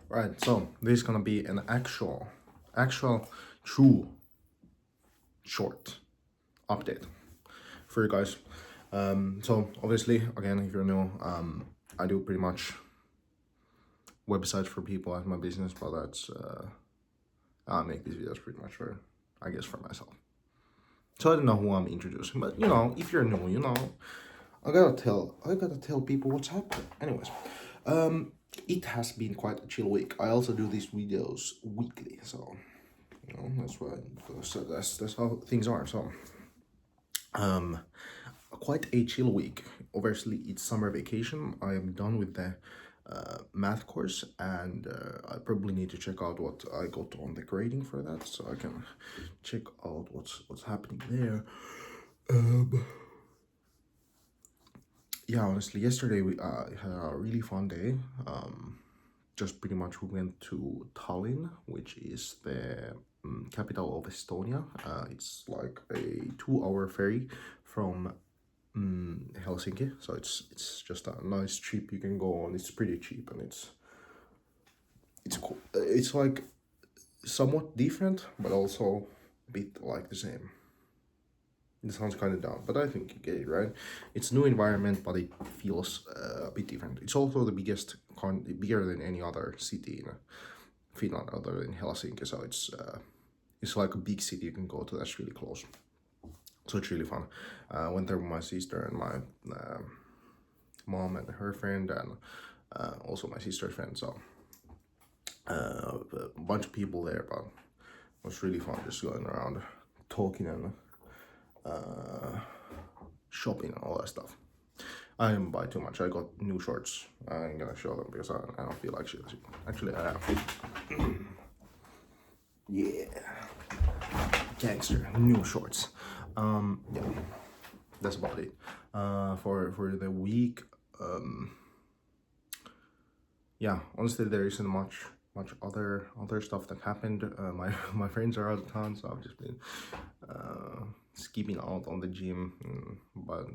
Right, so this is gonna be an actual, true, short update for you guys. So obviously, again, if you're new, I do pretty much websites for people as my business, but that's I make these videos pretty much for, I guess, for myself. So I don't know who I'm introducing, but if you're new, I gotta tell people what's happening. Anyways, it has been quite a chill week. I also do these videos weekly, so that's why. So that's how things are. So quite a chill week. Obviously, it's summer vacation. I am done with the math course, and I probably need to check out what I got on the grading for that, so I can check out what's happening there. Yeah, honestly, yesterday we had a really fun day. Just pretty much we went to Tallinn, which is the capital of Estonia. It's like a 2 hour ferry from Helsinki, so it's just a nice trip you can go on. It's pretty cheap and it's cool. It's like somewhat different, but also a bit like the same. It sounds kind of dumb, but I think you get it, right? It's new environment, but it feels a bit different. It's also the bigger than any other city in Finland other than Helsinki. So it's like a big city you can go to that's really close. So it's really fun. Went there with my sister and my mom and her friend, and also my sister's friend. So a bunch of people there, but it was really fun just going around talking and shopping and all that stuff. I didn't buy too much. I got new shorts. I ain't gonna show them because I don't feel like shit. Actually, I am. Yeah, gangster new shorts. Yeah, that's about it. For the week, yeah, honestly, there isn't much other stuff that happened. My my friends are out of town, so I've just been skipping out on the gym. But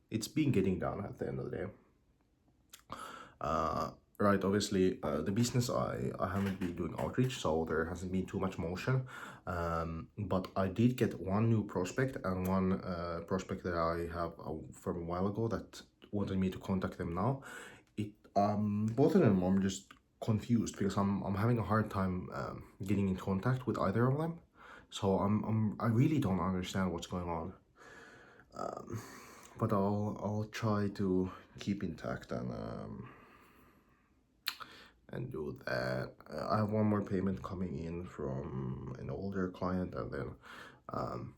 it's been getting done at the end of the day. Right, obviously, the business I haven't been doing outreach, so there hasn't been too much motion. But I did get one new prospect and one prospect that I have from a while ago that wanted me to contact them now. Both of them I'm just confused because I'm having a hard time getting in contact with either of them. So I really don't understand what's going on. But I'll try to keep intact and do that. I have one more payment coming in from an older client, and then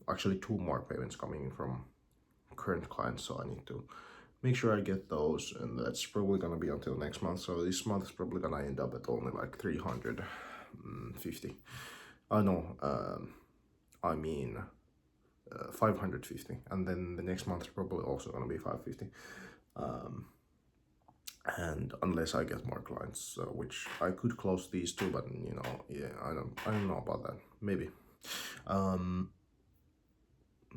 actually two more payments coming in from current clients. So I need to make sure I get those, and that's probably gonna be until next month. So this month is probably gonna end up at only like 350. No, I mean 550, and then the next month is probably also gonna be 550. And unless I get more clients, which I could close these two, but yeah, I don't know about that. Maybe.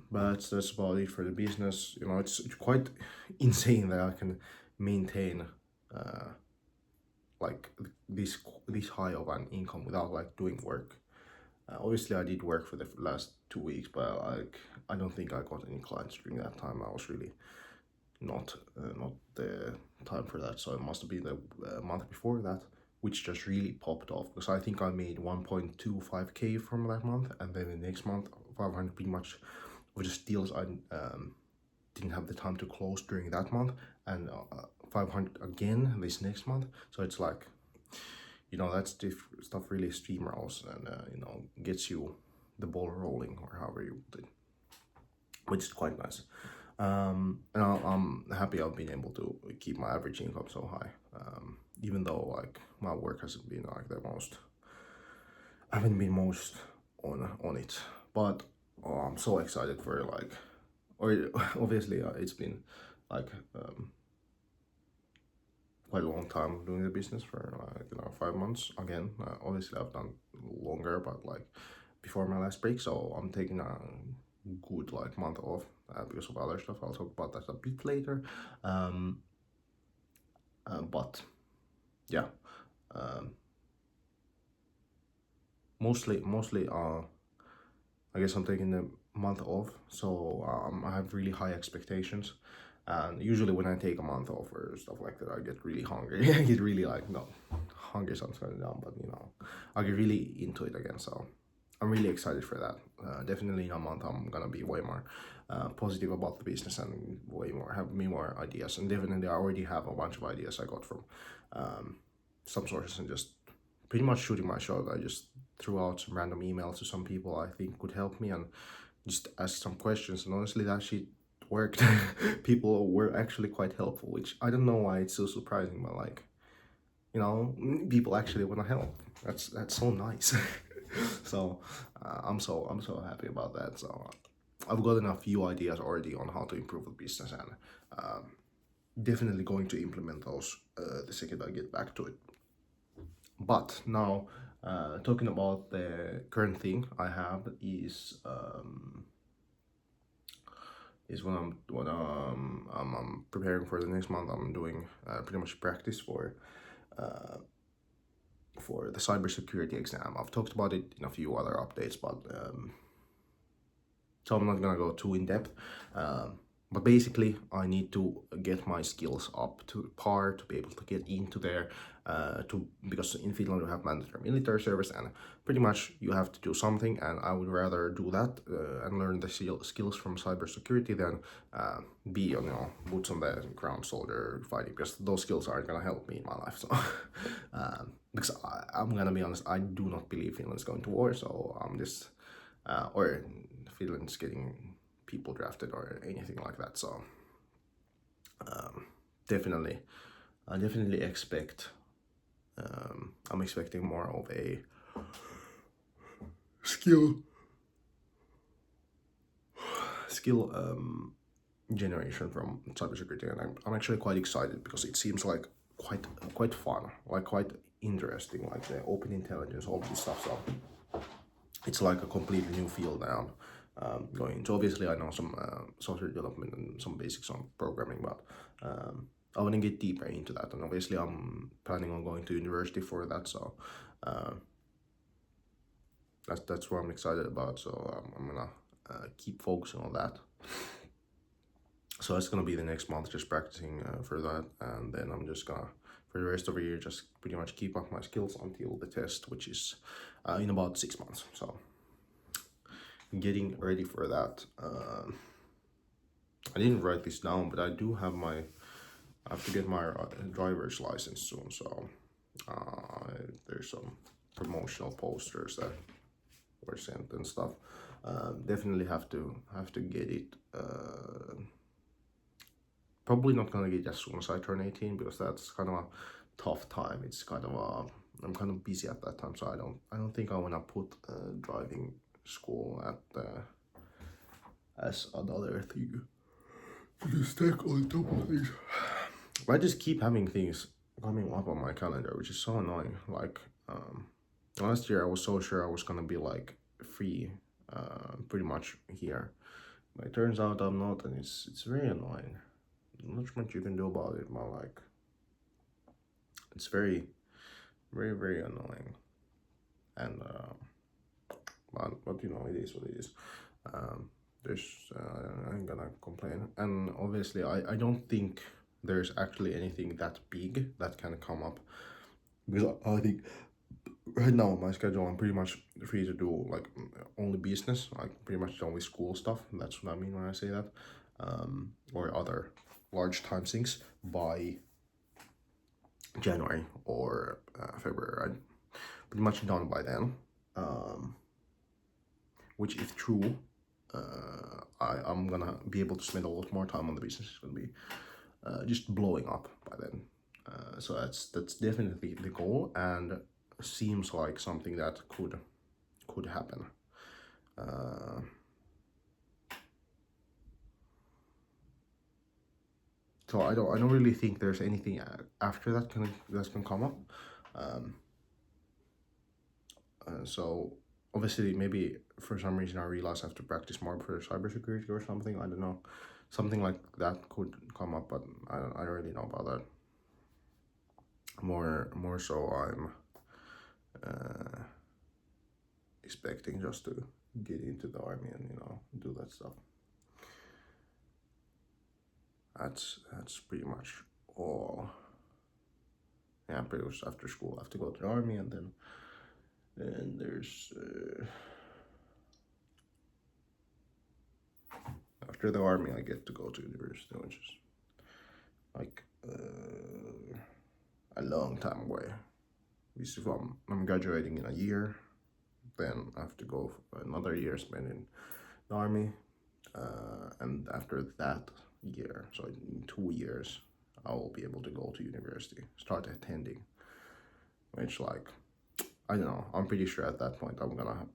But that's about it for the business. It's quite insane that I can maintain like this high of an income without like doing work. Obviously, I did work for the last 2 weeks, but I don't think I got any clients during that time. I was really not the time for that, so it must have been the month before that, which just really popped off because I think I made 1.25k from that month, and then the next month 500 pretty much of just deals I didn't have the time to close during that month, and 500 again this next month. So it's like that's stuff really steamrolls and gets you the ball rolling, or however you did, which is quite nice. And I'm happy I've been able to keep my average income so high, even though like my work hasn't been like the most. I haven't been most on it, but I'm so excited for or obviously it's been like quite a long time doing the business for 5 months. Again, obviously I've done longer, but like before my last break, so I'm taking a good like month off because of other stuff. I'll talk about that a bit later. But yeah, mostly I guess I'm taking the month off, so I have really high expectations. And usually when I take a month off or stuff like that, I get really hungry. I get really like, no, hungry sounds kind of dumb, but I get really into it again. So I'm really excited for that. Definitely in a month, I'm gonna be way more positive about the business and way more have me more ideas. And definitely, I already have a bunch of ideas I got from some sources and just pretty much shooting my shot. I just threw out some random emails to some people I think could help me and just ask some questions. And honestly, that shit worked. People were actually quite helpful, which I don't know why it's so surprising, but like, people actually want to help. That's so nice. So I'm so happy about that. So I've gotten a few ideas already on how to improve the business, and definitely going to implement those the second I get back to it. But now, talking about the current thing I have is when I'm preparing for the next month. I'm doing pretty much practice for the cybersecurity exam. I've talked about it in a few other updates, but so I'm not gonna go too in depth. But basically, I need to get my skills up to par to be able to get into there. Because in Finland we have mandatory military service, and pretty much you have to do something. And I would rather do that and learn the skills from cybersecurity than be boots on the ground soldier fighting, because those skills aren't gonna help me in my life. So because I'm gonna be honest, I do not believe Finland's going to war. So I'm just or Finland's getting people drafted or anything like that. So definitely, I definitely expect. I'm expecting more of a skill generation from cybersecurity, and I'm actually quite excited because it seems like quite fun, like quite interesting, like the open intelligence, all this stuff. So it's like a completely new field now. Going into, obviously I know some software development and some basics on programming, but I want to get deeper into that, and obviously I'm planning on going to university for that. So that's what I'm excited about. So I'm gonna keep focusing on that. So it's gonna be the next month just practicing for that, and then I'm just gonna for the rest of the year just pretty much keep up my skills until the test, which is in about 6 months. So getting ready for that. I didn't write this down, but I have to get my driver's license soon. So there's some promotional posters that were sent and stuff. Definitely have to get it. Probably not gonna get it as soon as I turn 18, because that's kind of a tough time. It's kind of I'm kind of busy at that time, so I don't think I wanna put driving school at as another thing to stack on top of things. I just keep having things coming up on my calendar, which is so annoying. Like last year, I was so sure I was gonna be like free, pretty much here, but it turns out I'm not, and it's very annoying. Not much you can do about it, but like it's very, very, very annoying. And but it is what it is. There's I ain't gonna complain, and obviously I don't think there's actually anything that big that can come up, because I think right now my schedule I'm pretty much free to do like only business, like pretty much only school stuff. That's what I mean when I say that, or other large time things by January or February. I'm pretty much done by then, which if true, I'm gonna be able to spend a lot more time on the business. It's gonna be just blowing up by then. So that's definitely the goal, and seems like something that could happen. So I don't really think there's anything after that can come up. So obviously maybe for some reason I realize I have to practice more for cybersecurity or something. I don't know, something like that could come up, but I don't really know about that. More so I'm expecting just to get into the army and do that stuff. That's pretty much all. Yeah, pretty much after school I have to go to the army, and then there's after the army I get to go to university, which is like a long time away. Because if I'm graduating in a year, then I have to go for another year spent in the army, and after that year, so in 2 years, I will be able to go to university, start attending, which, like, I don't know, I'm pretty sure at that point I'm gonna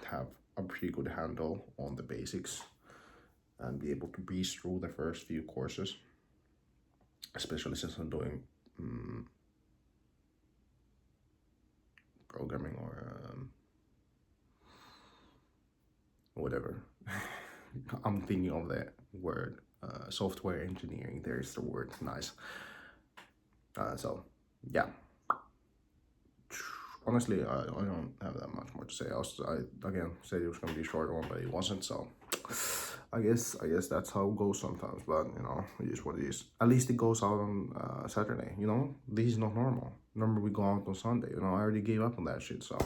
have a pretty good handle on the basics and be able to breeze through the first few courses, especially since I'm doing programming or whatever. I'm thinking of the word software engineering. There's the word, nice. So yeah, honestly, I don't have that much more to say. I again said it was gonna be a short one, but it wasn't. So I guess that's how it goes sometimes. But it is what it is. At least it goes out on Saturday. This is not normal. Remember, we go out on Sunday. I already gave up on that shit. So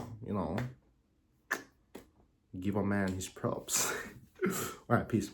give a man his props. All right, peace.